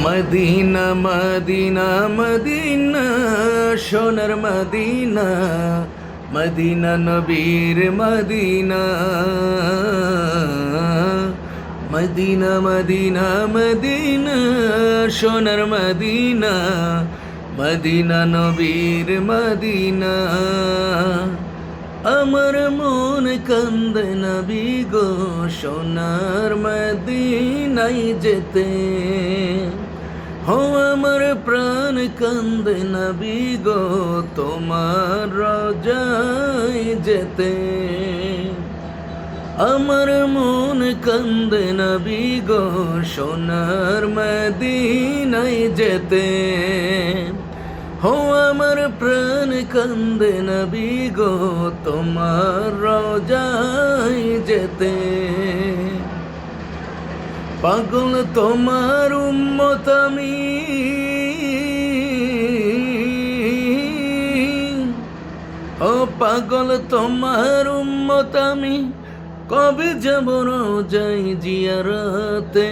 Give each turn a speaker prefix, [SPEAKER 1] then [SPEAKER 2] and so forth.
[SPEAKER 1] Medina Medina Medina সোনার Medina, Medina নবীর Medina. Medina Medina Medina সোনার মদিনা, মদিনা নবীর মদিনা। আমার মন কান্দে নবী গো সোনার মদিনায় যেতে। হো আমার প্রাণ কান্দে নবী গো তোমার রোজায় যেতে। আমার মন কান্দে নবী গো সোনার মদিনায় যেতে। হো আমার প্রাণ কান্দে নবী গো তোমার রোজায় যেতে। পাগল তোমার উম্মত আমি, ও পাগল তোমার উম্মত আমি, কবে যাব রোজায় জিয়ারতে।